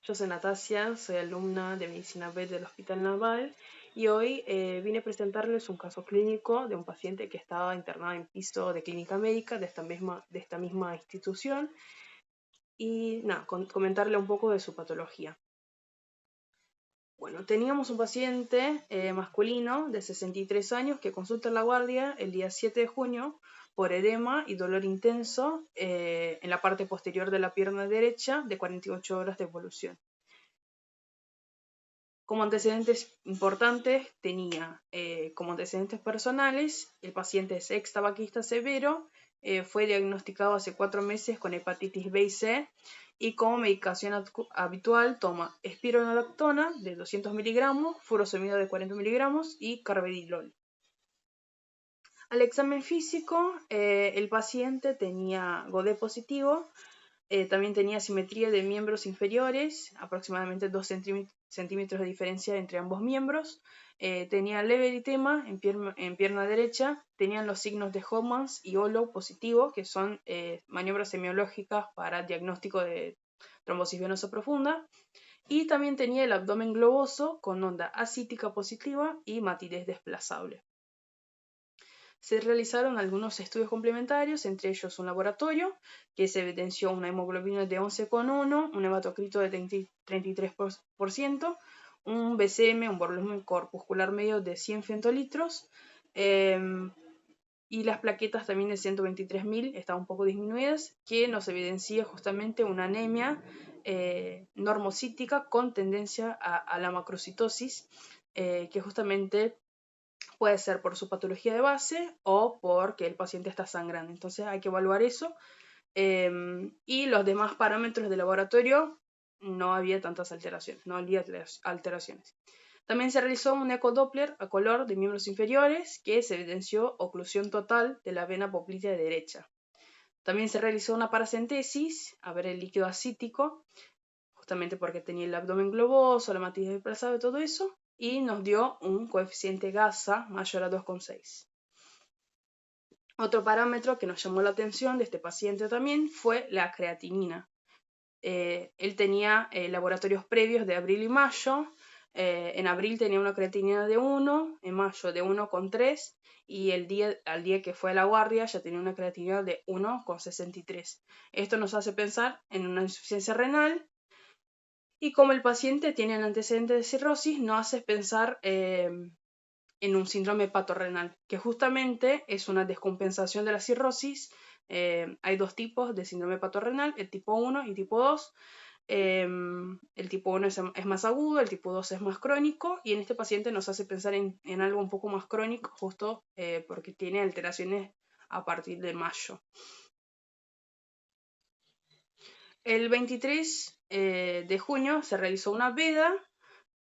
Yo soy Natasia, soy alumna de Medicina B del Hospital Naval y hoy vine a presentarles un caso clínico de un paciente que estaba internado en piso de clínica médica de esta misma institución y nada, comentarle un poco de su patología. Bueno, teníamos un paciente masculino de 63 años que consulta en la guardia el día 7 de junio por edema y dolor intenso en la parte posterior de la pierna derecha de 48 horas de evolución. Como antecedentes importantes tenía como antecedentes personales, el paciente es ex tabaquista severo, fue diagnosticado hace 4 meses con hepatitis B y C y como medicación habitual toma espironolactona de 200 miligramos, furosemida de 40 miligramos y carvedilol. Al examen físico, el paciente tenía GOD positivo, también tenía simetría de miembros inferiores, aproximadamente 2 centímetros de diferencia entre ambos miembros. Tenía leve eritema en pierna derecha. Tenían los signos de Hodgmans y Holo positivo, que son maniobras semiológicas para diagnóstico de trombosis venosa profunda. Y también tenía el abdomen globoso con onda ascítica positiva y matidez desplazable. Se realizaron algunos estudios complementarios, entre ellos un laboratorio que se evidenció una hemoglobina de 11,1, un hematocrito de 33%, un BCM, un volumen corpuscular medio de 100 femtolitros, y las plaquetas también de 123.000 estaban un poco disminuidas, que nos evidencia justamente una anemia normocítica con tendencia a la macrocitosis, que justamente puede ser por su patología de base o porque el paciente está sangrando. Entonces hay que evaluar eso. Y los demás parámetros de laboratorio no había tantas alteraciones, no había alteraciones. También se realizó un ecodoppler a color de miembros inferiores que se evidenció oclusión total de la vena poplitea derecha. También se realizó una paracentesis a ver el líquido ascítico, justamente porque tenía el abdomen globoso, la matriz desplazada y todo eso, y nos dio un coeficiente GASA mayor a 2,6. Otro parámetro que nos llamó la atención de este paciente también fue la creatinina. Él tenía laboratorios previos de abril y mayo. En abril tenía una creatinina de 1, en mayo de 1,3 y al día que fue a la guardia ya tenía una creatinina de 1,63. Esto nos hace pensar en una insuficiencia renal. Y como el paciente tiene un antecedente de cirrosis, nos hace pensar en un síndrome hepatorrenal, que justamente es una descompensación de la cirrosis. Hay dos tipos de síndrome hepatorrenal, el tipo 1 y tipo 2. El tipo 1 es más agudo, el tipo 2 es más crónico, y en este paciente nos hace pensar en algo un poco más crónico, justo porque tiene alteraciones a partir de mayo. El 23 de junio se realizó una veda,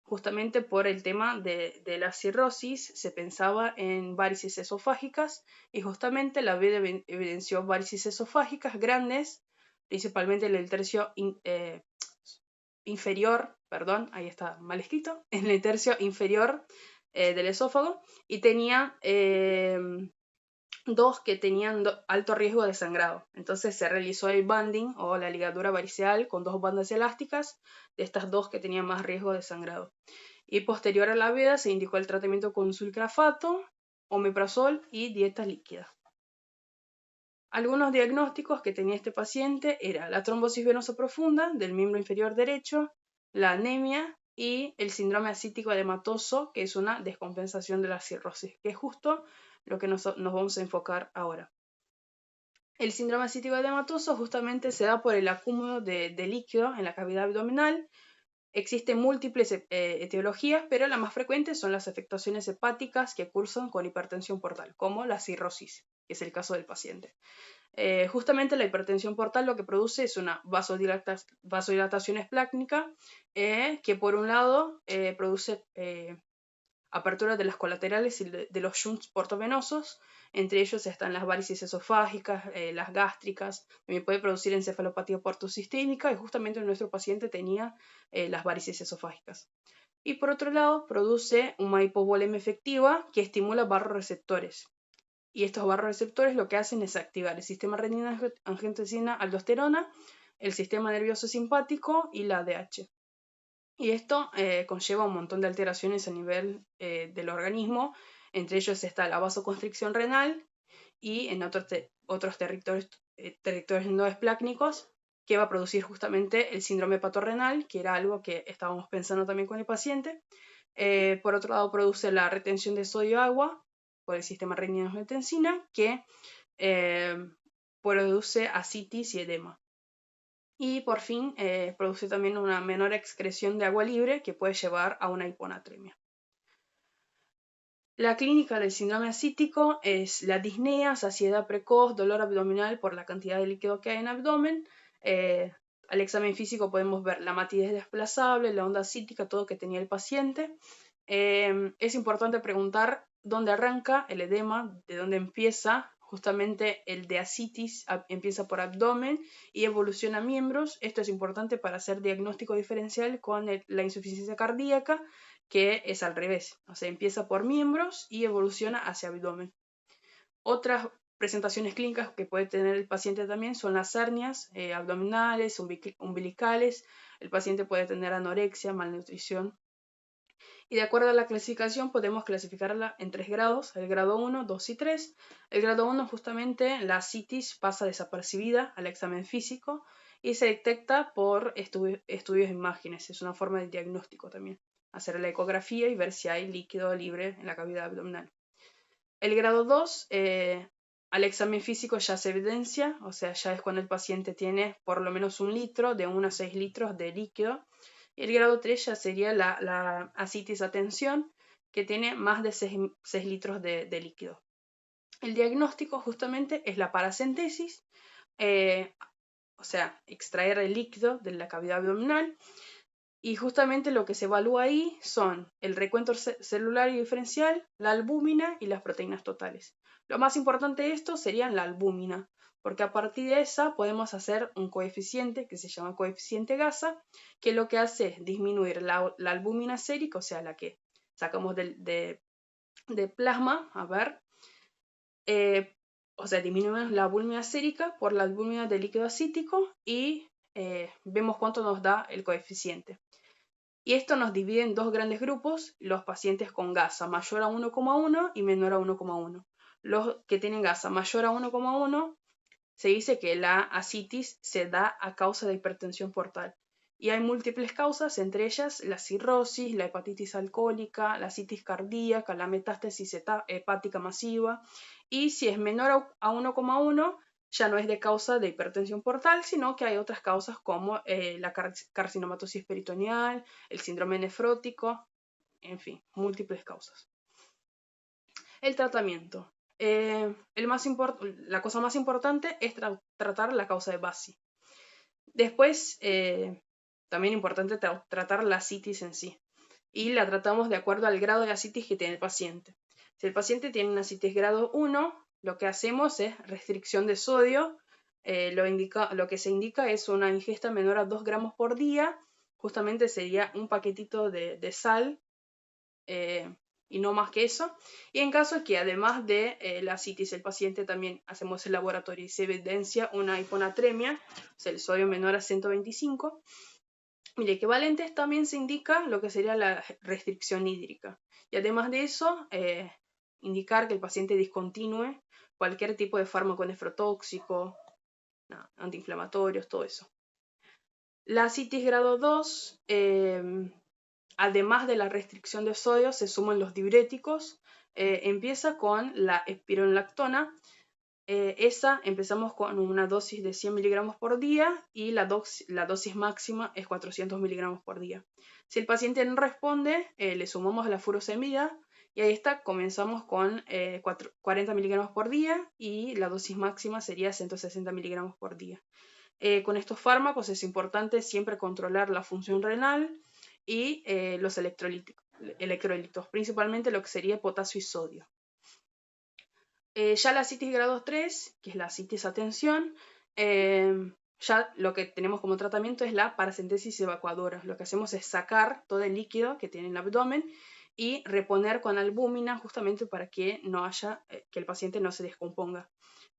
justamente por el tema de la cirrosis. Se pensaba en varices esofágicas y justamente la veda evidenció varices esofágicas grandes, principalmente en el tercio inferior, perdón, ahí está mal escrito, en el tercio inferior del esófago, y tenía dos que tenían alto riesgo de sangrado. Entonces se realizó el banding o la ligadura variceal con 2 bandas elásticas de estas dos que tenían más riesgo de sangrado. Y posterior a la veda se indicó el tratamiento con sulcrafato, omeprazol y dieta líquida. Algunos diagnósticos que tenía este paciente era la trombosis venosa profunda del miembro inferior derecho, la anemia y el síndrome ascítico edematoso, que es una descompensación de la cirrosis, que es justo lo que nos vamos a enfocar ahora. El síndrome ascítico edematoso justamente se da por el acúmulo de líquido en la cavidad abdominal. Existen múltiples etiologías, pero las más frecuentes son las afectaciones hepáticas que cursan con hipertensión portal, como la cirrosis, que es el caso del paciente. Justamente la hipertensión portal lo que produce es una vasodilatación esplácnica, que por un lado produce apertura de las colaterales y de los shunts portovenosos. Entre ellos están las varices esofágicas, las gástricas. También puede producir encefalopatía portosistémica, y justamente nuestro paciente tenía las varices esofágicas. Y por otro lado, produce una hipovolema efectiva que estimula barroreceptores. Y estos barroreceptores lo que hacen es activar el sistema renina-angiotensina-aldosterona, el sistema nervioso simpático y la ADH. Y esto conlleva un montón de alteraciones a nivel del organismo. Entre ellos está la vasoconstricción renal y en otros territorios no esplácnicos, que va a producir justamente el síndrome hepatorrenal, que era algo que estábamos pensando también con el paciente. Por otro lado, produce la retención de sodio-agua por el sistema renina-angiotensina, que produce ascitis y edema. Y por fin, produce también una menor excreción de agua libre que puede llevar a una hiponatremia. La clínica del síndrome ascítico es la disnea, saciedad precoz, dolor abdominal por la cantidad de líquido que hay en el abdomen. Al examen físico podemos ver la matidez desplazable, la onda ascítica, todo que tenía el paciente. Es importante preguntar dónde arranca el edema, de dónde empieza. Justamente el de ascitis empieza por abdomen y evoluciona a miembros. Esto es importante para hacer diagnóstico diferencial con la insuficiencia cardíaca, que es al revés, o sea, empieza por miembros y evoluciona hacia abdomen. Otras presentaciones clínicas que puede tener el paciente también son las hernias abdominales, umbilicales. El paciente puede tener anorexia, malnutrición. Y de acuerdo a la clasificación podemos clasificarla en 3 grados, el grado 1, 2 y 3. El grado 1 justamente la ascitis pasa desapercibida al examen físico y se detecta por estudios de imágenes, es una forma de diagnóstico también. Hacer la ecografía y ver si hay líquido libre en la cavidad abdominal. El grado 2, al examen físico ya se evidencia, o sea, ya es cuando el paciente tiene por lo menos 1 litro, de 1 a 6 litros de líquido. Y el grado 3 ya sería la ascitis a tensión, que tiene más de 6 litros de líquido. El diagnóstico justamente es la paracentesis, o sea, extraer el líquido de la cavidad abdominal. Y justamente lo que se evalúa ahí son el recuento celular y diferencial, la albúmina y las proteínas totales. Lo más importante de esto sería la albúmina, porque a partir de esa podemos hacer un coeficiente que se llama coeficiente Gasa, que lo que hace es disminuir la albúmina sérica, o sea, la que sacamos de plasma, a ver, o sea, disminuimos la albúmina sérica por la albúmina del líquido ascítico y vemos cuánto nos da el coeficiente. Y esto nos divide en 2 grandes grupos, los pacientes con gasa mayor a 1,1 y menor a 1,1. Los que tienen gasa mayor a 1,1 se dice que la ascitis se da a causa de hipertensión portal. Y hay múltiples causas, entre ellas la cirrosis, la hepatitis alcohólica, la ascitis cardíaca, la metástasis hepática masiva. Y si es menor a 1,1, ya no es de causa de hipertensión portal, sino que hay otras causas como la carcinomatosis peritoneal, el síndrome nefrótico, en fin, múltiples causas. El tratamiento. La cosa más importante es tratar la causa de BASI. Después, también importante tratar la ascitis en sí. Y la tratamos de acuerdo al grado de ascitis que tiene el paciente. Si el paciente tiene una ascitis grado 1, lo que hacemos es restricción de sodio. Lo que se indica es una ingesta menor a 2 gramos por día. Justamente sería un paquetito de sal y no más que eso. Y en caso que además de la ascitis el paciente también hacemos el laboratorio y se evidencia una hiponatremia, o sea, el sodio menor a 125, y de equivalentes también se indica lo que sería la restricción hídrica. Y además de eso, indicar que el paciente discontinúe cualquier tipo de fármaco nefrotóxico, antiinflamatorios, todo eso. La ascitis grado 2, además de la restricción de sodio, se suman los diuréticos. Empieza con la espironolactona. Esa empezamos con una dosis de 100 miligramos por día y la dosis máxima es 400 miligramos por día. Si el paciente no responde, le sumamos la furosemida y ahí está, comenzamos con 40 miligramos por día y la dosis máxima sería 160 miligramos por día. Con estos fármacos es importante siempre controlar la función renal y los electrolitos, principalmente lo que sería potasio y sodio. Ya la ascitis grado 3, que es la ascitis a tensión, ya lo que tenemos como tratamiento es la paracentesis evacuadora. Lo que hacemos es sacar todo el líquido que tiene en el abdomen y reponer con albúmina justamente para que que el paciente no se descomponga.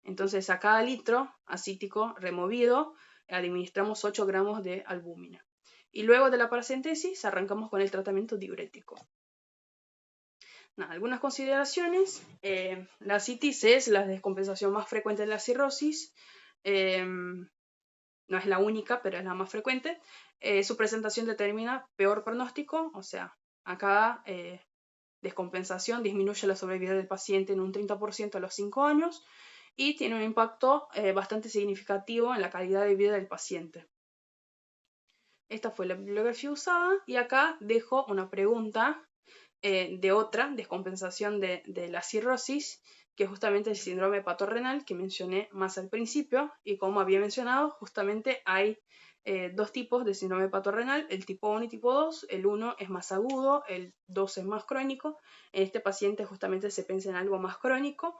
Entonces a cada litro ascítico removido administramos 8 gramos de albúmina. Y luego de la paracentesis arrancamos con el tratamiento diurético. Algunas consideraciones. La citis es la descompensación más frecuente de la cirrosis. No es la única, pero es la más frecuente. Su presentación determina peor pronóstico, o sea, acá descompensación disminuye la sobrevida del paciente en un 30% a los 5 años y tiene un impacto bastante significativo en la calidad de vida del paciente. Esta fue la bibliografía usada y acá dejo una pregunta de otra descompensación de la cirrosis, que es justamente el síndrome hepatorrenal que mencioné más al principio, y como había mencionado, justamente hay dos tipos de síndrome hepatorrenal, el tipo 1 y tipo 2, el 1 es más agudo, el 2 es más crónico. En este paciente justamente se piensa en algo más crónico,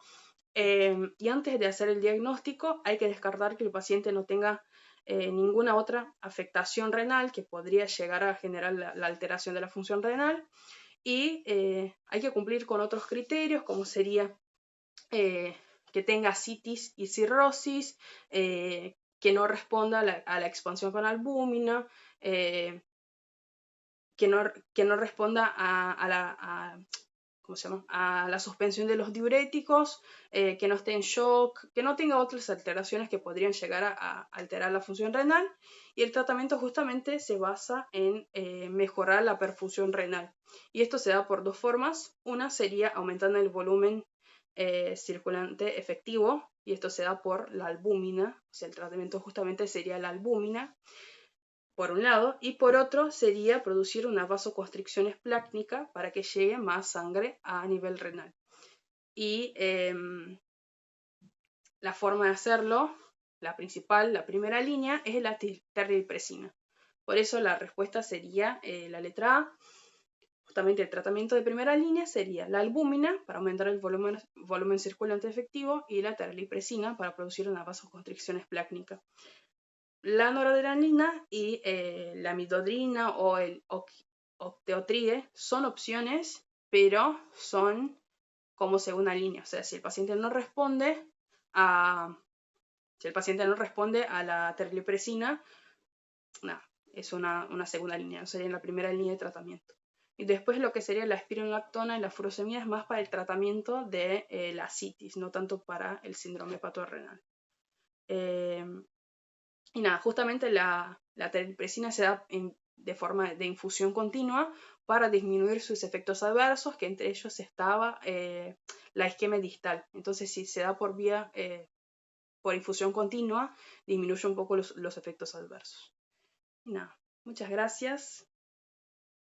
y antes de hacer el diagnóstico hay que descartar que el paciente no tenga ninguna otra afectación renal que podría llegar a generar la alteración de la función renal. Y hay que cumplir con otros criterios, como sería que tenga citis y cirrosis, que no responda a la expansión con albúmina, que no responda a la suspensión de los diuréticos, que no esté en shock, que no tenga otras alteraciones que podrían llegar a alterar la función renal. Y el tratamiento justamente se basa en mejorar la perfusión renal. Y esto se da por dos formas. Una sería aumentando el volumen circulante efectivo, y esto se da por la albúmina, o sea, el tratamiento justamente sería la albúmina, por un lado, y por otro sería producir una vasoconstricción esplácnica para que llegue más sangre a nivel renal. Y la forma de hacerlo, la principal, la primera línea, es la terlipresina. Por eso la respuesta sería la letra A. Justamente el tratamiento de primera línea sería la albúmina para aumentar el volumen circulante efectivo y la terlipresina para producir una vasoconstricción esplácnica. La noradrenalina y la midodrina o el octeotride son opciones, pero son como segunda línea. O sea, si el paciente no responde a la terlipresina, no, es una segunda línea, no sería la primera línea de tratamiento. Y después lo que sería la espironolactona y la furosemida es más para el tratamiento de la citis, no tanto para el síndrome hepatorrenal. Y nada, justamente la terlipresina se da de forma de infusión continua para disminuir sus efectos adversos, que entre ellos estaba la isquemia distal. Entonces, si se da por infusión continua, disminuye un poco los efectos adversos. Y nada, muchas gracias.